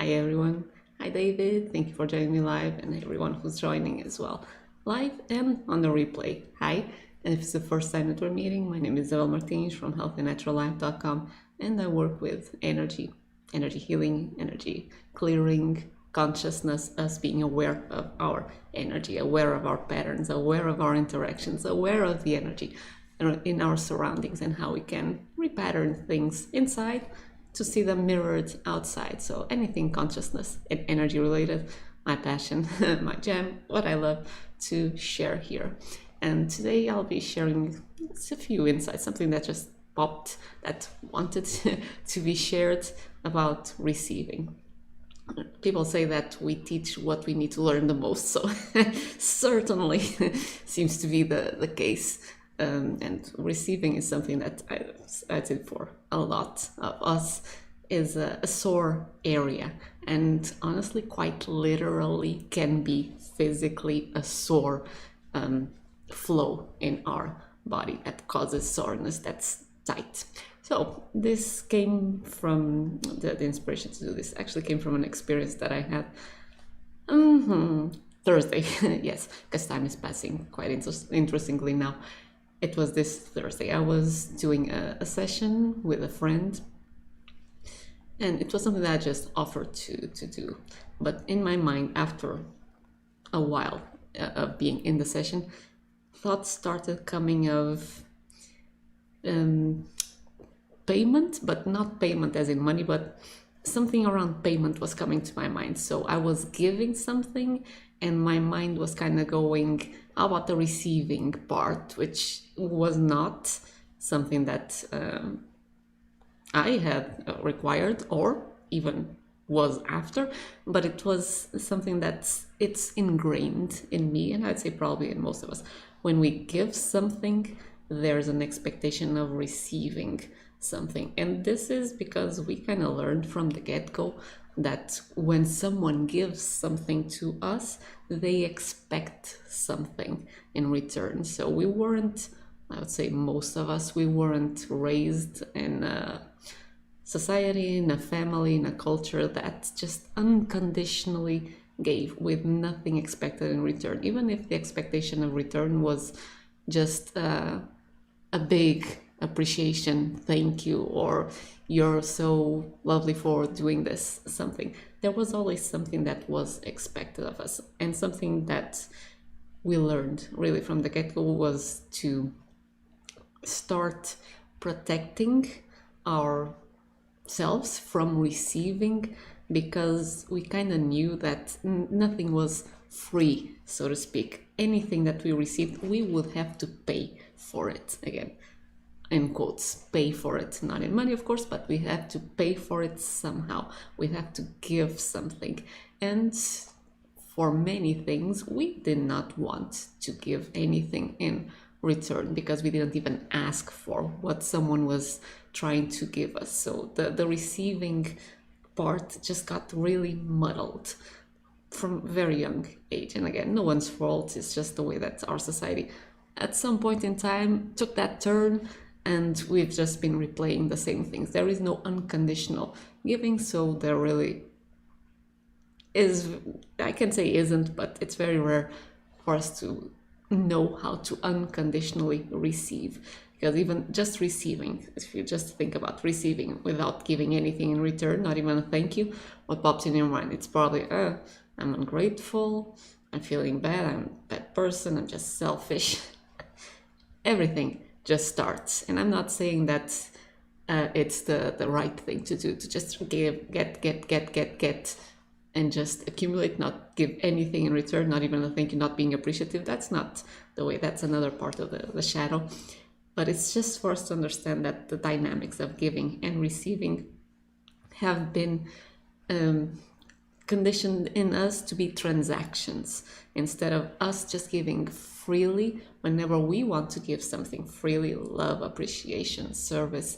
Hi everyone. Hi David. Thank you for joining me live, and everyone who's joining as well, live and on the replay. Hi. And if it's the first time that we're meeting, my name is Isabel Martins from healthynaturallife.com, and I work with energy healing, energy clearing, consciousness, us being aware of our energy, aware of our patterns, aware of our interactions, aware of the energy in our surroundings, and how we can repattern things inside to see them mirrored outside. So anything consciousness and energy related, my passion, my jam, what I love to share here. And today I'll be sharing a few insights, something that just popped that wanted to be shared about receiving. People say that we teach what we need to learn the most, so certainly seems to be the case. And receiving is something that I did for a lot of us is a sore area, and honestly quite literally can be physically a sore flow in our body that causes soreness that's tight. So this came from the inspiration to do this actually came from an experience that I had Thursday. Yes, because time is passing quite interestingly now. It was this Thursday. I was doing a session with a friend, and it was something that I just offered to do. But in my mind, after a while of being in the session, thoughts started coming of payment, but not payment as in money, but something around payment was coming to my mind. So I was giving something, and my mind was kind of going, how about the receiving part, which was not something that I had required or even was after, but it was something that's it's ingrained in me, and I'd say probably in most of us. When we give something, there's an expectation of receiving something, and this is because we kind of learned from the get-go that when someone gives something to us, they expect something in return. So we weren't, I would say most of us, we weren't raised in a society, in a family, in a culture that just unconditionally gave with nothing expected in return, even if the expectation of return was just a big appreciation, thank you, or you're so lovely for doing this, something. There was always something that was expected of us, and something that we learned really from the get-go was to start protecting ourselves from receiving, because we kind of knew that nothing was free, so to speak. Anything that we received, we would have to pay for it. Again, in quotes, pay for it, not in money of course, but we have to pay for it somehow. We have to give something, and for many things we did not want to give anything in return, because we didn't even ask for what someone was trying to give us. So the receiving part just got really muddled from very young age. And again, no one's fault, it's just the way that our society at some point in time took that turn, and we've just been replaying the same things. There is no unconditional giving, so there really is, I can say isn't, but it's very rare for us to know how to unconditionally receive. Because even just receiving, if you just think about receiving without giving anything in return, not even a thank you, what pops in your mind? It's probably, I'm ungrateful, I'm feeling bad, I'm a bad person, I'm just selfish. Everything just starts. And I'm not saying that it's the right thing to do, to just give, get, and just accumulate, not give anything in return, not even a thank you, not being appreciative. That's not the way. That's another part of the shadow. But it's just for us to understand that the dynamics of giving and receiving have been conditioned in us to be transactions, instead of us just giving freely whenever we want to give something freely, love, appreciation, service,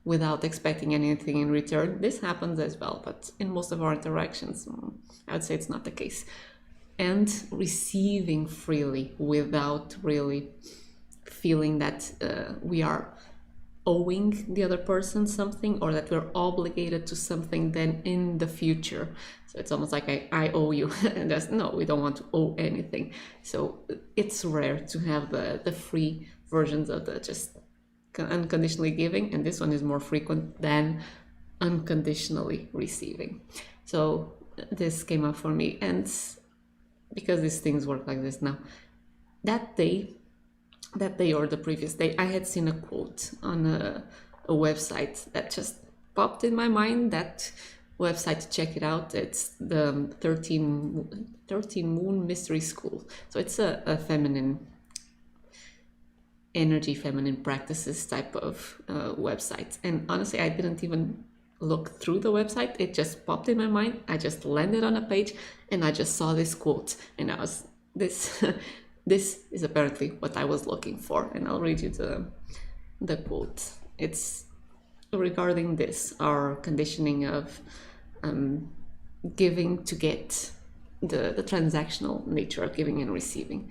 without expecting anything in return. This happens as well, but in most of our interactions, I would say it's not the case. And receiving freely without really feeling that we are owing the other person something, or that we're obligated to something then in the future. So it's almost like I owe you. And there's no, we don't want to owe anything. So it's rare to have the free versions of the just unconditionally giving, and this one is more frequent than unconditionally receiving. So this came up for me, and because these things work like this now, that day or the previous day, I had seen a quote on a website that just popped in my mind. That website, check it out. It's the 13 Moon Mystery School. So it's a feminine energy, feminine practices type of website. And honestly, I didn't even look through the website. It just popped in my mind. I just landed on a page and I just saw this quote, and I was this this is apparently what I was looking for. And I'll read you the quote. It's regarding this, our conditioning of giving to get, the transactional nature of giving and receiving.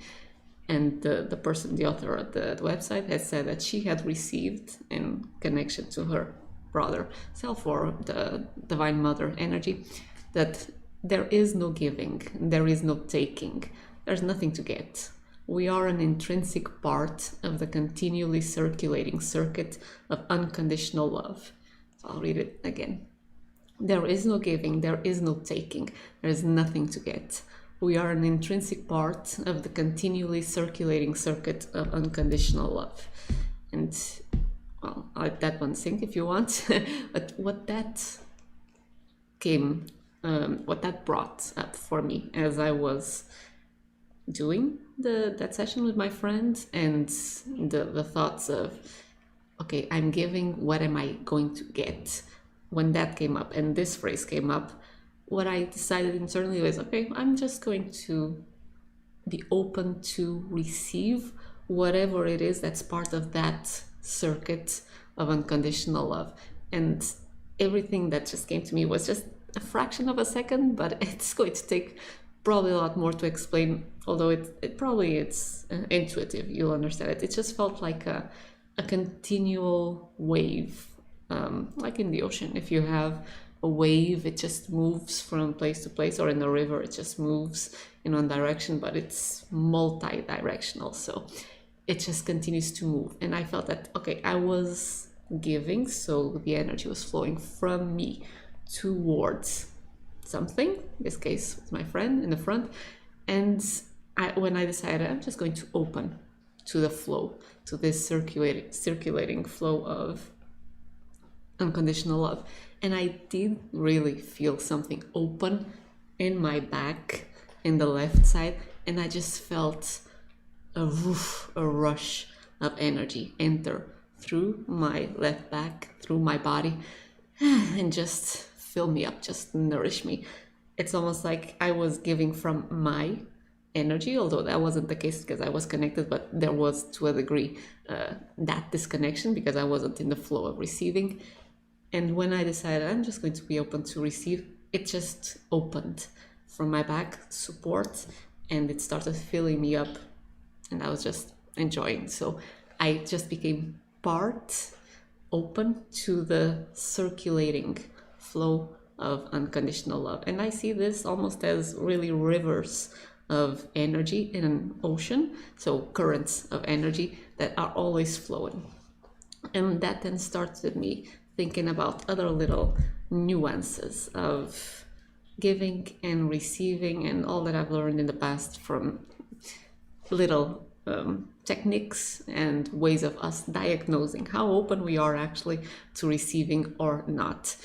And the person, the author of the website, has said that she had received, in connection to her brother self or the Divine Mother energy, that there is no giving, there is no taking, there's nothing to get. We are an intrinsic part of the continually circulating circuit of unconditional love. So I'll read it again. There is no giving, there is no taking, there is nothing to get. We are an intrinsic part of the continually circulating circuit of unconditional love. And, well, I'll let that one sink if you want. But what that brought up for me as I was doing that session with my friend, and the thoughts of, okay, I'm giving, what am I going to get? When that came up and this phrase came up, what I decided internally was, okay, I'm just going to be open to receive whatever it is that's part of that circuit of unconditional love. And everything that just came to me was just a fraction of a second, but it's going to take probably a lot more to explain, although it's intuitive, you'll understand it. It just felt like a continual wave, like in the ocean. If you have a wave, it just moves from place to place, or in the river, it just moves in one direction, but it's multi-directional, so it just continues to move. And I felt that, okay, I was giving, so the energy was flowing from me towards something, in this case with my friend in the front, and when I decided I'm just going to open to the flow, to this circulating flow of unconditional love. And I did really feel something open in my back, in the left side, and I just felt a rush of energy enter through my left back, through my body, and just fill me up, just nourish me. It's almost like I was giving from my energy, although that wasn't the case because I was connected, but there was, to a degree, that disconnection because I wasn't in the flow of receiving. And when I decided I'm just going to be open to receive, it just opened from my back, support, and it started filling me up, and I was just enjoying. So I just became part, open to the circulating flow of unconditional love. And I see this almost as really rivers of energy in an ocean, so currents of energy that are always flowing. And that then started me thinking about other little nuances of giving and receiving, and all that I've learned in the past from little techniques and ways of us diagnosing how open we are actually to receiving or not.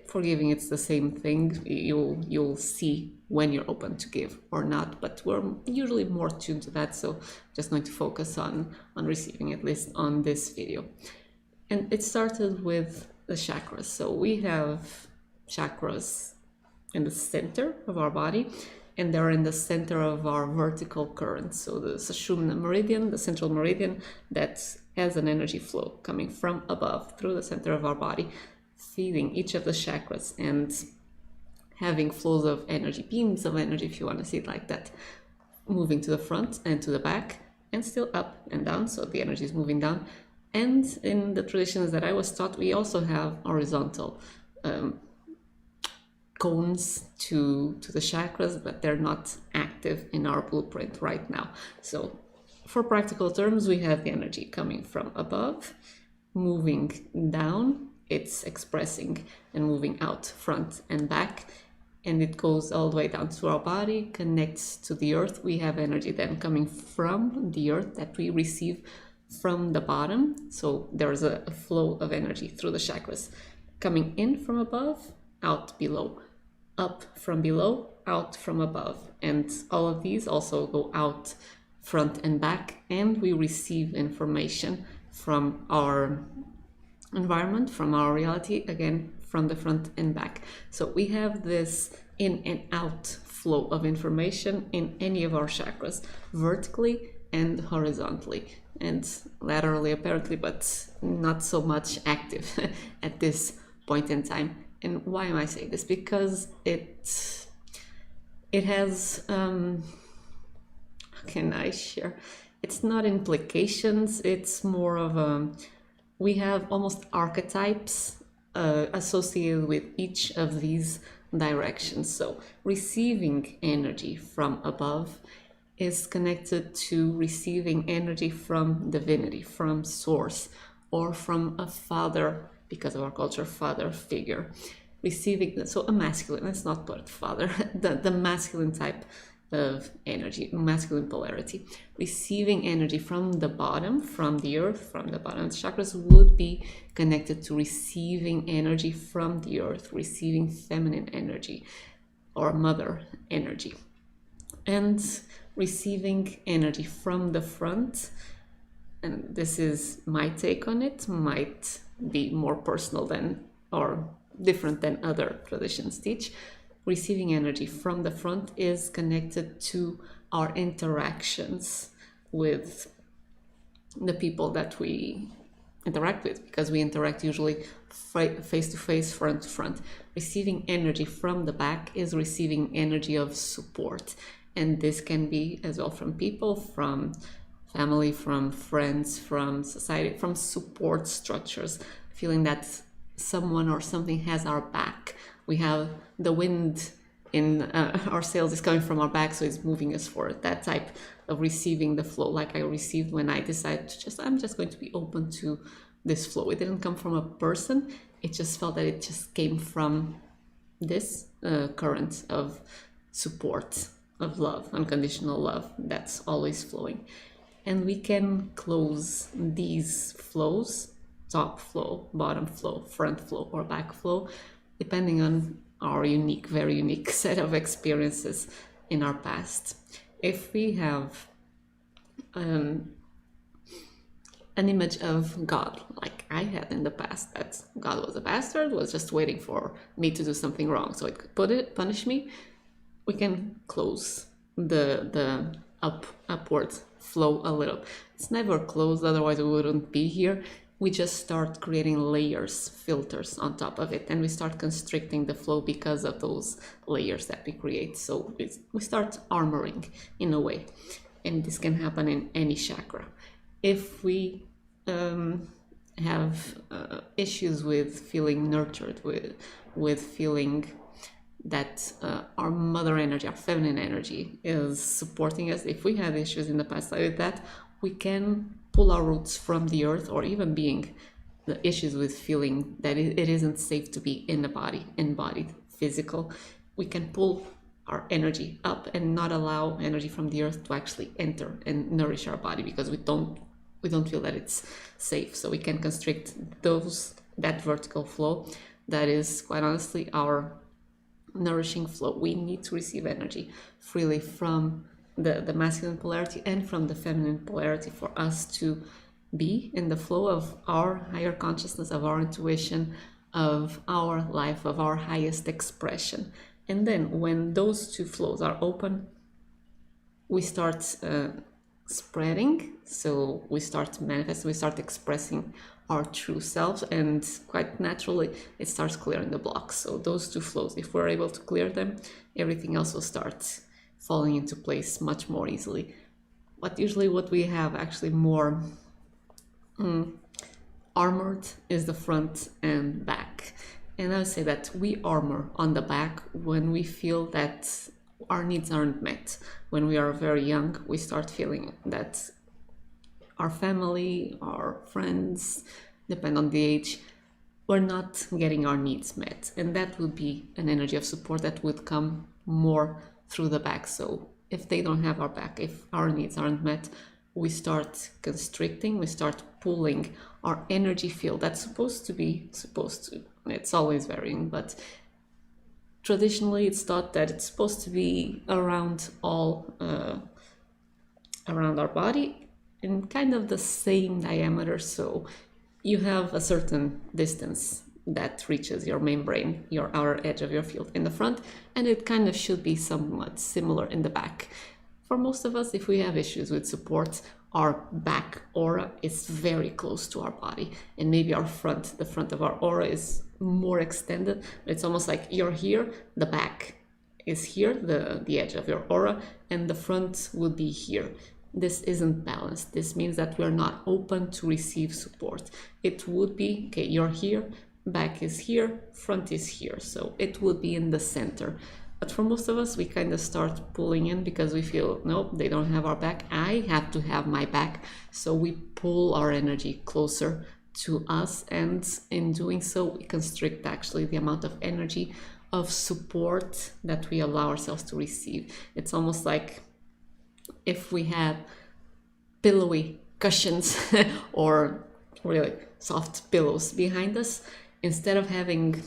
For giving, it's the same thing. You'll see when you're open to give or not, but we're usually more tuned to that, so just going to focus on receiving, at least on this video. And it started with the chakras. So we have chakras in the center of our body, and they're in the center of our vertical current. So the Sushumna meridian, the central meridian, that has an energy flow coming from above through the center of our body, feeding each of the chakras and having flows of energy, beams of energy, if you want to see it like that, moving to the front and to the back, and still up and down, so the energy is moving down, And in the traditions that I was taught, we also have horizontal cones to the chakras, but they're not active in our blueprint right now. So for practical terms, we have the energy coming from above, moving down, it's expressing and moving out front and back, and it goes all the way down to our body, connects to the earth. We have energy then coming from the earth that we receive from the bottom. So there's a flow of energy through the chakras coming in from above, out below, up from below, out from above. And all of these also go out front and back, and we receive information from our environment, from our reality, again from the front and back. So we have this in and out flow of information in any of our chakras, vertically and horizontally, and laterally apparently, but not so much active at this point in time. And why am I saying this? Because it has how can I share? It's not implications, it's more of a, we have almost archetypes associated with each of these directions. So receiving energy from above is connected to receiving energy from divinity, from source, or from a father, because of our culture, father figure. Receiving, so a masculine, let's not put father, the masculine type of energy, masculine polarity. Receiving energy from the bottom, from the earth, from the bottom of the chakras would be connected to receiving energy from the earth, receiving feminine energy or mother energy. And receiving energy from the front, and this is my take on it, might be more personal than or different than other traditions teach. Receiving energy from the front is connected to our interactions with the people that we interact with, because we interact usually face to face, front to front. Receiving energy from the back is receiving energy of support, and this can be as well from people, from family, from friends, from society, from support structures, feeling that someone or something has our back. We have the wind in our sails is coming from our back, so it's moving us forward. That type of receiving the flow, like I received when I decided to I'm just going to be open to this flow. It didn't come from a person, it just felt that it just came from this current of support, of love, unconditional love that's always flowing. And we can close these flows, top flow, bottom flow, front flow, or back flow, depending on our unique, very unique set of experiences in our past. If we have an image of God, like I had in the past, that God was a bastard, was just waiting for me to do something wrong so it could punish me, we can close the upward flow a little. It's never closed, otherwise we wouldn't be here. We just start creating layers, filters on top of it, and we start constricting the flow because of those layers that we create. So we start armoring in a way, and this can happen in any chakra. If we have issues with feeling nurtured, with feeling that our mother energy, our feminine energy is supporting us, if we had issues in the past like that, we can pull our roots from the earth, or even being the issues with feeling that it isn't safe to be in the body, embodied, physical. We can pull our energy up and not allow energy from the earth to actually enter and nourish our body, because we don't feel that it's safe. So we can constrict that vertical flow that is, quite honestly, our nourishing flow. We need to receive energy freely from the masculine polarity and from the feminine polarity for us to be in the flow of our higher consciousness, of our intuition, of our life, of our highest expression. And then when those two flows are open, we start spreading. So we start manifesting, we start expressing our true selves, and quite naturally it starts clearing the blocks. So those two flows, if we're able to clear them, everything else will start falling into place much more easily. But usually what we have actually more Armored is the front and back. And I would say that we armor on the back when we feel that our needs aren't met. When we are very young, we start feeling that our family, our friends, depend on the age, we're not getting our needs met. And that would be an energy of support that would come more through the back. So if they don't have our back, if our needs aren't met, we start constricting, we start pulling our energy field that's supposed to. It's always varying, but traditionally it's thought that it's supposed to be around all around our body in kind of the same diameter. So you have a certain distance that reaches your membrane, your outer edge of your field in the front, and it kind of should be somewhat similar in the back. For most of us, if we have issues with support, our back aura is very close to our body, and maybe the front of our aura is more extended. It's almost like you're here, the back is here, the edge of your aura, and the front will be here. This isn't balanced. This means that we're not open to receive support. It would be, okay, you're here, back is here, front is here. So it would be in the center. But for most of us, we kind of start pulling in because we feel, nope, they don't have our back. I have to have my back. So we pull our energy closer to us. And in doing so, we constrict actually the amount of energy of support that we allow ourselves to receive. It's almost like if we had pillowy cushions or really soft pillows behind us, instead of having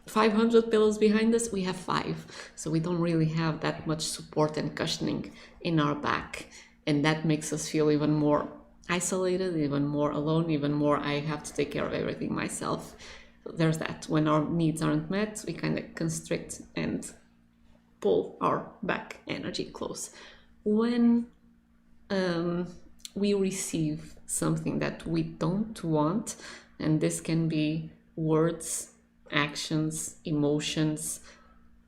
500 pillows behind us, we have 5. So we don't really have that much support and cushioning in our back. And that makes us feel even more isolated, even more alone, even more I have to take care of everything myself. So there's that. When our needs aren't met, we kind of constrict and pull our back energy close. When we receive something that we don't want, and this can be words, actions, emotions,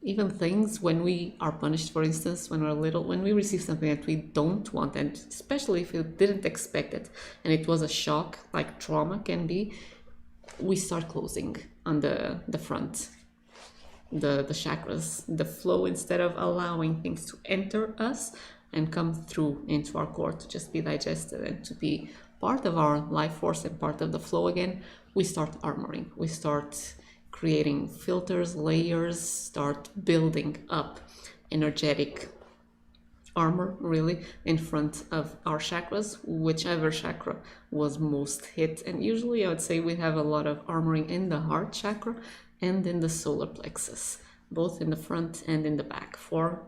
even things when we are punished, for instance, when we're little, when we receive something that we don't want, and especially if we didn't expect it and it was a shock, like trauma can be, we start closing on the front, the chakras, the flow, instead of allowing things to enter us and come through into our core to just be digested and to be part of our life force and part of the flow again. We start armoring, we start creating filters, layers, start building up energetic armor really in front of our chakras, whichever chakra was most hit. And usually I would say we have a lot of armoring in the heart chakra and in the solar plexus, both in the front and in the back for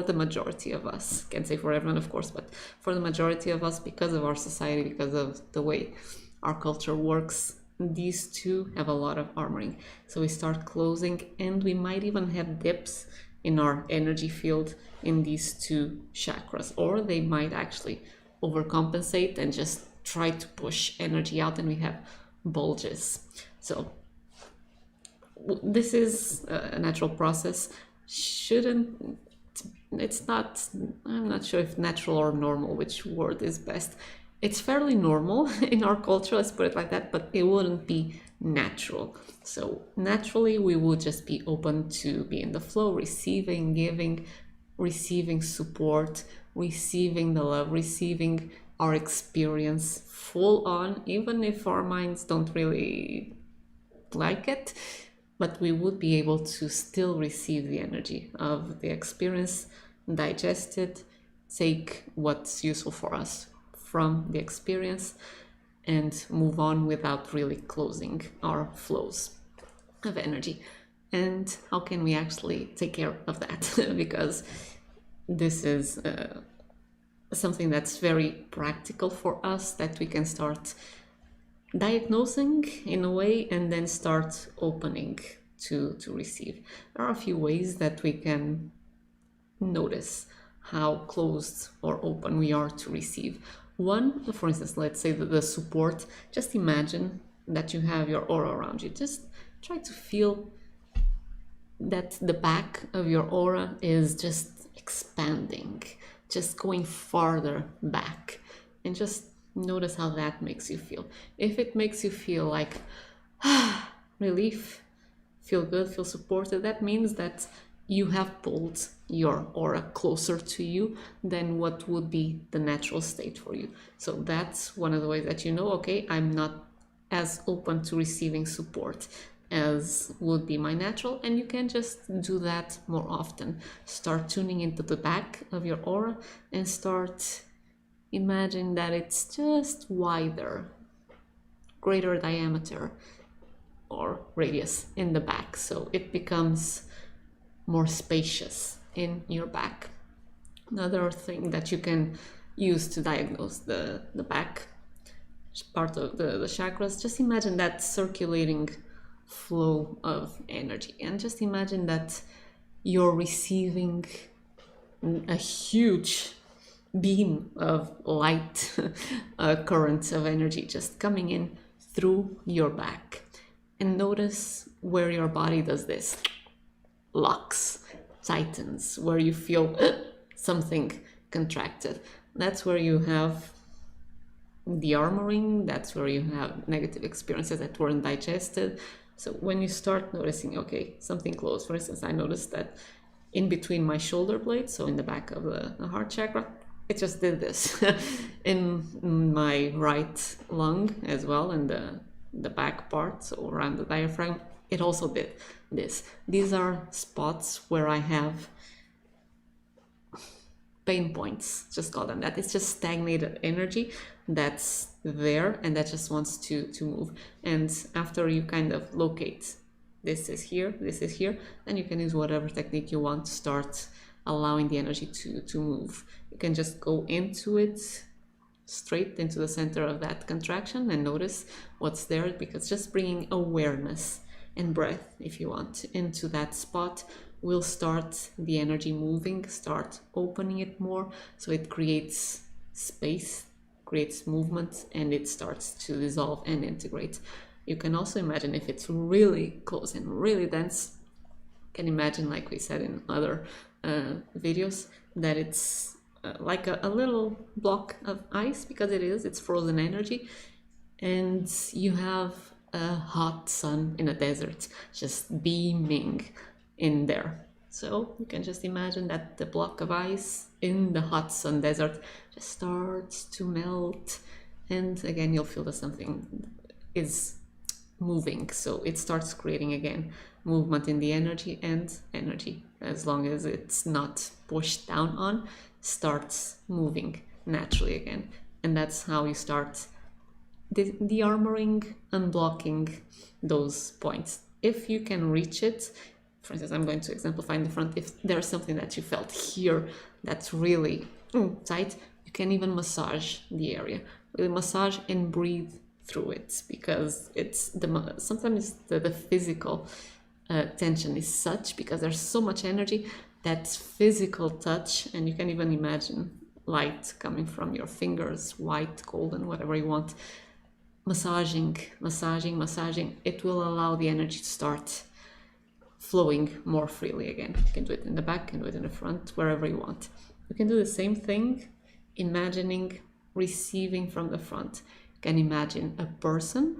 the majority of us. Can't say for everyone, of course, but for the majority of us, because of our society, because of the way our culture works, these two have a lot of armoring. So we start closing, and we might even have dips in our energy field in these two chakras, or they might actually overcompensate and just try to push energy out, and we have bulges. So this is a natural process. It's not, I'm not sure if natural or normal, which word is best. It's fairly normal in our culture, let's put it like that, but it wouldn't be natural. So naturally, we would just be open to be in the flow, receiving, giving, receiving support, receiving the love, receiving our experience full on, even if our minds don't really like it, but we would be able to still receive the energy of the experience, digest it, take what's useful for us from the experience, and move on without really closing our flows of energy. And how can we actually take care of that? Because this is something that's very practical for us, that we can start diagnosing in a way and then start opening to receive. There are a few ways that we can notice how closed or open we are to receive. One, for instance, let's say the support. Just imagine that you have your aura around you. Just try to feel that the back of your aura is just expanding, just going farther back, and just Notice how that makes you feel. If it makes you feel like relief, feel good, feel supported, that means that you have pulled your aura closer to you than what would be the natural state for you. So that's one of the ways that you know, okay, I'm not as open to receiving support as would be my natural, and you can just do that more often. Start tuning into the back of your aura and start imagine that it's just wider, greater diameter or radius in the back, so it becomes more spacious in your back. Another thing that you can use to diagnose the back part of the chakras, just imagine that circulating flow of energy, and just imagine that you're receiving a huge beam of light current of energy just coming in through your back. And notice where your body does this, locks, tightens, where you feel something contracted. That's where you have the armoring, that's where you have negative experiences that weren't digested. So when you start noticing, okay, something close, for instance, I noticed that in between my shoulder blades, so in the back of the heart chakra, it just did this. In my right lung as well, and the back part, so around the diaphragm, it also did this. These are spots where I have pain points, just call them that. It's just stagnated energy that's there and that just wants to move. And after you kind of locate, this is here, then you can use whatever technique you want to start allowing the energy to move. You can just go into it, straight into the center of that contraction, and notice what's there, because just bringing awareness and breath, if you want, into that spot will start the energy moving, start opening it more, so it creates space, creates movement, and it starts to dissolve and integrate. You can also imagine if it's really close and really dense, you can imagine, like we said in other videos, that it's like a little block of ice, because it's frozen energy, and you have a hot sun in a desert just beaming in there. So you can just imagine that the block of ice in the hot sun desert just starts to melt, and again you'll feel that something is moving, so it starts creating again movement in the energy, and energy, as long as it's not pushed down on, starts moving naturally again. And that's how you start de-armoring, unblocking those points. If you can reach it, for instance, I'm going to exemplify in the front, if there's something that you felt here that's really tight, you can even massage the area. Really massage and breathe through it, because it's sometimes the physical tension is such, because there's so much energy, that physical touch, and you can even imagine light coming from your fingers, white, golden, whatever you want, massaging, it will allow the energy to start flowing more freely again. You can do it in the back, you can do it in the front, wherever you want. You can do the same thing, imagining receiving from the front. You can imagine a person.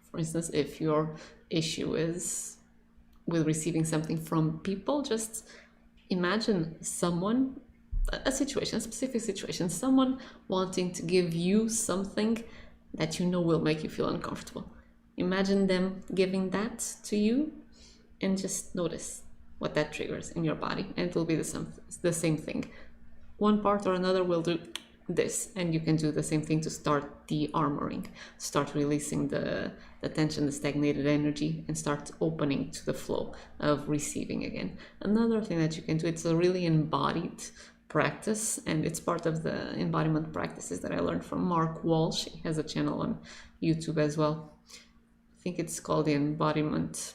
For instance, if your issue is with receiving something from people, just imagine someone, a situation, a specific situation, someone wanting to give you something that you know will make you feel uncomfortable. Imagine them giving that to you, and just notice what that triggers in your body, and it will be the same thing. One part or another will do this, and you can do the same thing to start de-armoring, start releasing the tension, the stagnated energy, and start opening to the flow of receiving again. Another thing that you can do, it's a really embodied practice, and it's part of the embodiment practices that I learned from Mark Walsh. He has a channel on YouTube as well. I think it's called the embodiment.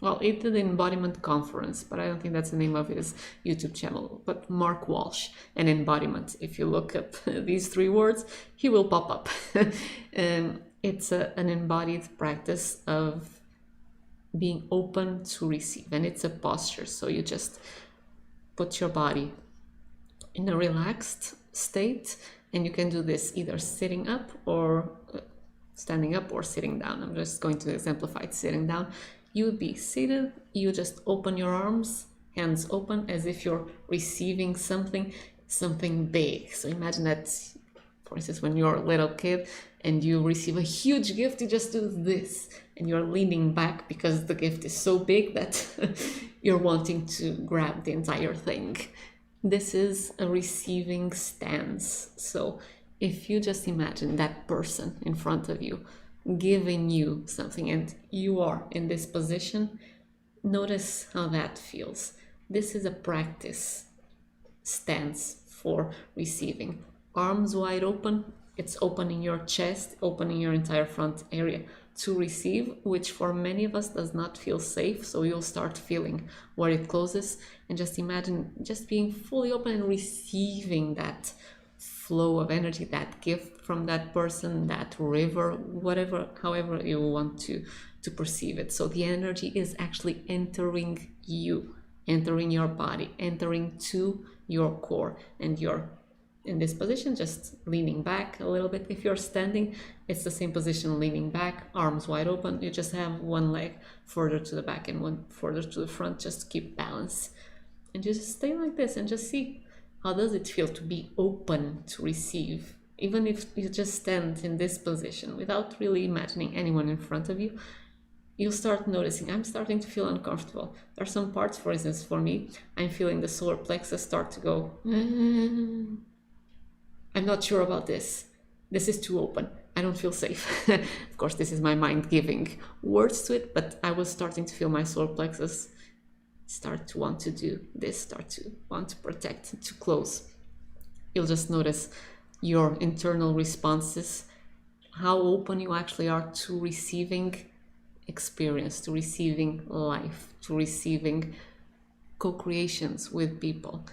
Well, it did the embodiment conference, but I don't think that's the name of his YouTube channel. But Mark Walsh and embodiment, if you look up these three words, he will pop up. It's an embodied practice of being open to receive, and it's a posture. So you just put your body in a relaxed state. And you can do this either sitting up or standing up or sitting down. I'm just going to exemplify it sitting down. You would be seated, you just open your arms, hands open, as if you're receiving something big. So imagine that, for instance, when you're a little kid and you receive a huge gift, you just do this and you're leaning back because the gift is so big that you're wanting to grab the entire thing. This is a receiving stance. So if you just imagine that person in front of you giving you something and you are in this position, notice how that feels. This is a practice stance for receiving. Arms wide open, it's opening your chest, opening your entire front area to receive, which for many of us does not feel safe. So you'll start feeling where it closes, and just imagine just being fully open and receiving that flow of energy, that gift from that person, that river, whatever, however you want to perceive it. So the energy is actually entering you, entering your body, entering to your core, and you're in this position, just leaning back a little bit. If you're standing, it's the same position, leaning back, arms wide open. You just have one leg further to the back and one further to the front, just to keep balance. And you just stay like this and just see, how does it feel to be open to receive? Even if you just stand in this position without really imagining anyone in front of you, you'll start noticing, I'm starting to feel uncomfortable. There are some parts, for instance, for me, I'm feeling the solar plexus start to go, I'm not sure about this. This is too open. I don't feel safe. Of course, this is my mind giving words to it, but I was starting to feel my solar plexus start to want to do this, start to want to protect, to close. You'll just notice your internal responses, how open you actually are to receiving experience, to receiving life, to receiving co-creations with people.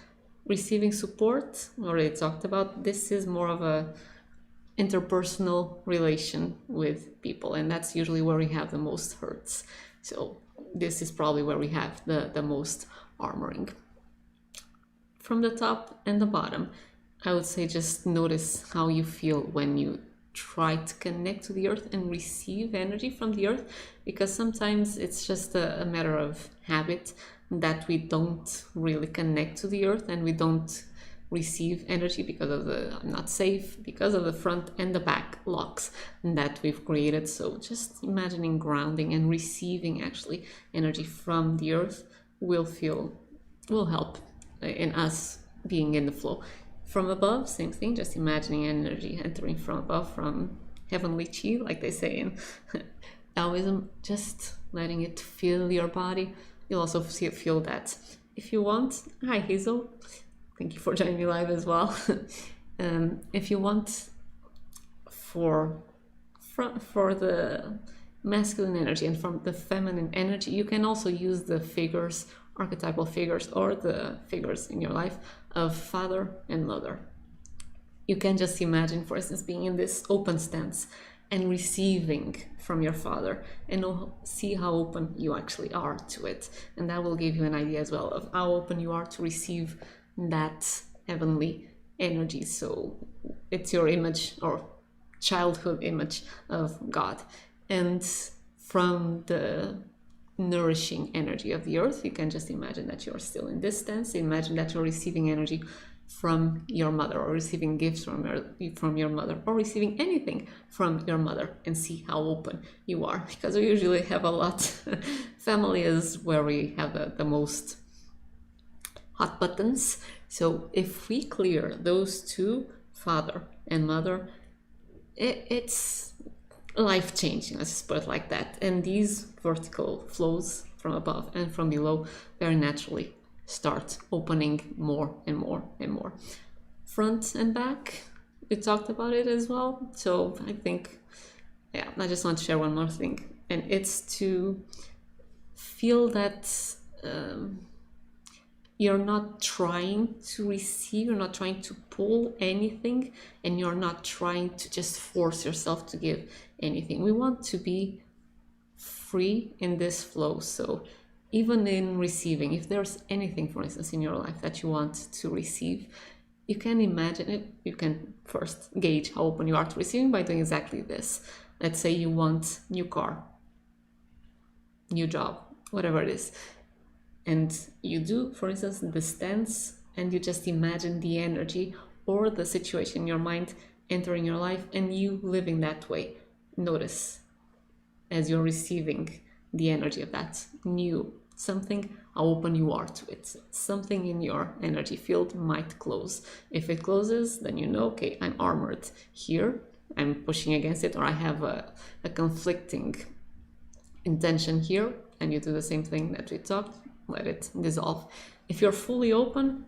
Receiving support, already talked about. This is more of a interpersonal relation with people, and that's usually where we have the most hurts. So this is probably where we have the most armoring. From the top and the bottom, I would say just notice how you feel when you try to connect to the earth and receive energy from the earth, because sometimes it's just a matter of habit that we don't really connect to the earth and we don't receive energy because of the I'm not safe, because of the front and the back locks that we've created. So just imagining grounding and receiving actually energy from the earth will help in us being in the flow. From above, same thing, just imagining energy entering from above, from heavenly chi, like they say in Taoism, just letting it fill your body. You'll also feel that. If you want, hi Hazel, thank you for joining me live as well. If you want for the masculine energy and from the feminine energy, you can also use the figures, archetypal figures, or the figures in your life of father and mother. You can just imagine, for instance, being in this open stance and receiving from your father, and see how open you actually are to it. And that will give you an idea as well of how open you are to receive that heavenly energy. So it's your image or childhood image of God. And from the nourishing energy of the earth, you can just imagine that you're still in this stance. Imagine that you're receiving energy from your mother, or receiving gifts from your mother, or receiving anything from your mother, and see how open you are, because we usually have a lot. Family is where we have the most hot buttons. So if we clear those two, father and mother, it's life-changing, let's put it like that. And these vertical flows from above and from below very naturally start opening more and more and more. Front and back, we talked about it as well. So I think, I just want to share one more thing, and it's to feel that you're not trying to receive, you're not trying to pull anything, and you're not trying to just force yourself to give anything. We want to be free in this flow. So even in receiving, if there's anything, for instance, in your life that you want to receive, You can imagine it. You can first gauge how open you are to receiving by doing exactly this. Let's say you want new car, new job, whatever it is. And you do, for instance, the stance, and you just imagine the energy or the situation in your mind entering your life and you living that way. Notice as you're receiving the energy of that new something, how open you are to it. Something in your energy field might close. If it closes, then you know, okay, I'm armored here, I'm pushing against it, or I have a conflicting intention here, and you do the same thing that we talked, let it dissolve. If you're fully open,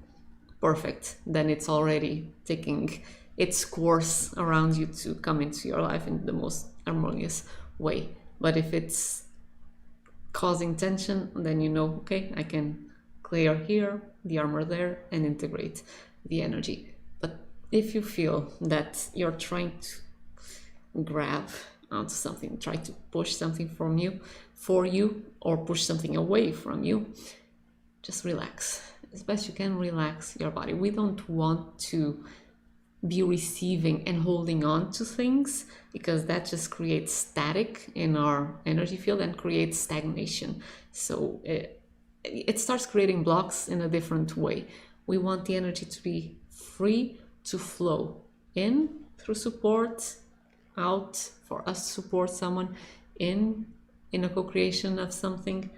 perfect, then it's already taking its course around you to come into your life in the most harmonious way. But if it's causing tension, then you know, okay, I can clear here, the armor there, and integrate the energy. But if you feel that you're trying to grab onto something, try to push something from you, for you, or push something away from you, just relax. As best you can, relax your body. We don't want to be receiving and holding on to things, because that just creates static in our energy field and creates stagnation. So it starts creating blocks in a different way. We want the energy to be free to flow in through support, out for us to support someone, in a co-creation of something,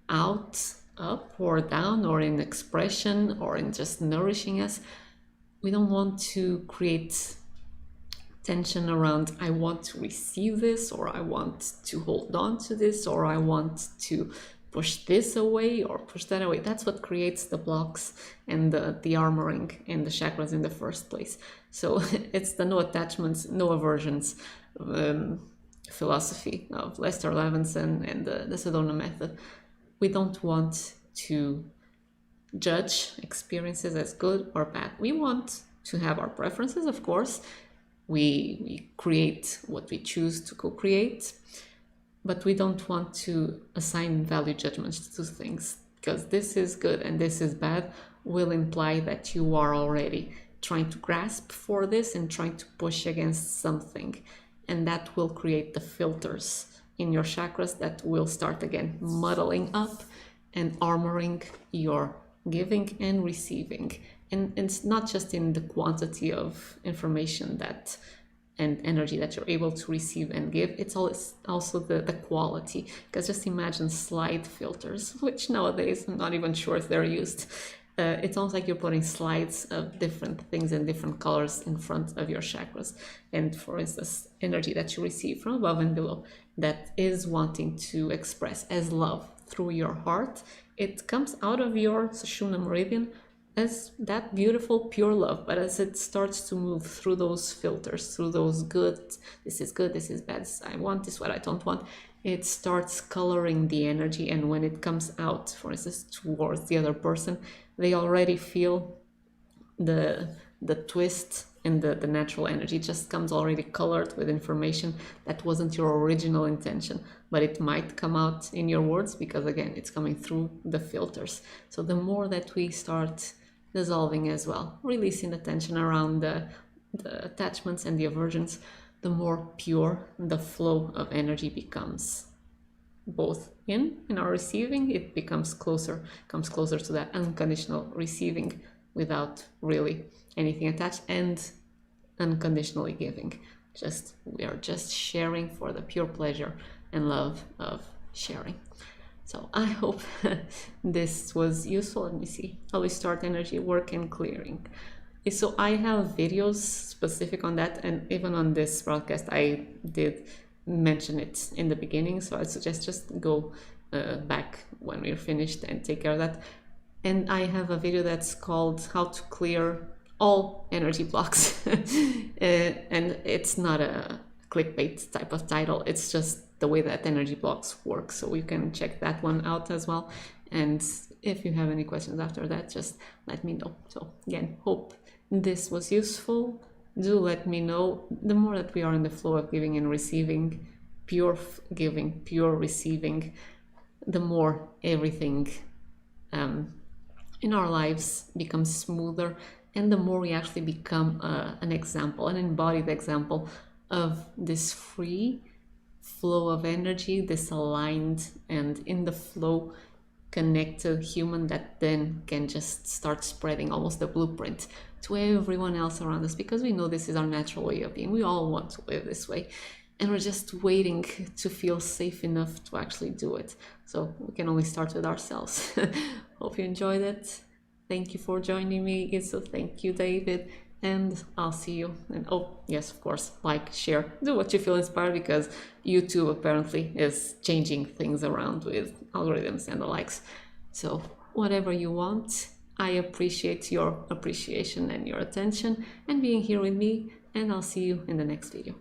out, up or down, or in expression, or in just nourishing us. We don't want to create tension around, I want to receive this, or I want to hold on to this, or I want to push this away or push that away. That's what creates the blocks and the armoring in the chakras in the first place. So it's the no attachments, no aversions philosophy of Lester Levinson and the Sedona method. We don't want to judge experiences as good or bad. We want to have our preferences, of course. We create what we choose to co-create, but we don't want to assign value judgments to things, because this is good and this is bad will imply that you are already trying to grasp for this and trying to push against something, and that will create the filters in your chakras that will start again muddling up and armoring your giving and receiving. And it's not just in the quantity of information that and energy that you're able to receive and give, it's also the quality. Because just imagine slide filters, which nowadays I'm not even sure if they're used. It's almost like you're putting slides of different things and different colors in front of your chakras. And for instance, energy that you receive from above and below that is wanting to express as love through your heart, it comes out of your Sushumna meridian as that beautiful pure love. But as it starts to move through those filters, through those good, this is good, this is bad, I want this, what I don't want, it starts coloring the energy. And when it comes out, for instance, towards the other person, they already feel the twist, and the natural energy just comes already colored with information that wasn't your original intention, but it might come out in your words because again it's coming through the filters. So the more that we start dissolving as well, releasing the tension around the attachments and the aversions, the more pure the flow of energy becomes. Both in our receiving, it comes closer to that unconditional receiving without really anything attached, and unconditionally giving. We are just sharing for the pure pleasure and love of sharing. So I hope this was useful. Let me see how we start energy work and clearing. So I have videos specific on that, and even on this broadcast I did mention it in the beginning, so I suggest just go back when we're finished and take care of that. And I have a video that's called how to clear all energy blocks and it's not a clickbait type of title, it's just the way that energy blocks work, so you can check that one out as well. And if you have any questions after that, just let me know. So again, hope this was useful. Do let me know. The more that we are in the flow of giving and receiving, pure giving, pure receiving, the more everything in our lives becomes smoother And the more we actually become an example, an embodied example of this free flow of energy, this aligned and in the flow connected human that then can just start spreading almost the blueprint to everyone else around us, because we know this is our natural way of being. We all want to live this way, and we're just waiting to feel safe enough to actually do it. So we can only start with ourselves. Hope you enjoyed it. Thank you for joining me. So thank you, David, and I'll see you. And oh yes, of course, like, share, do what you feel inspired, because YouTube apparently is changing things around with algorithms and the likes. So whatever you want, I appreciate your appreciation and your attention and being here with me, and I'll see you in the next video.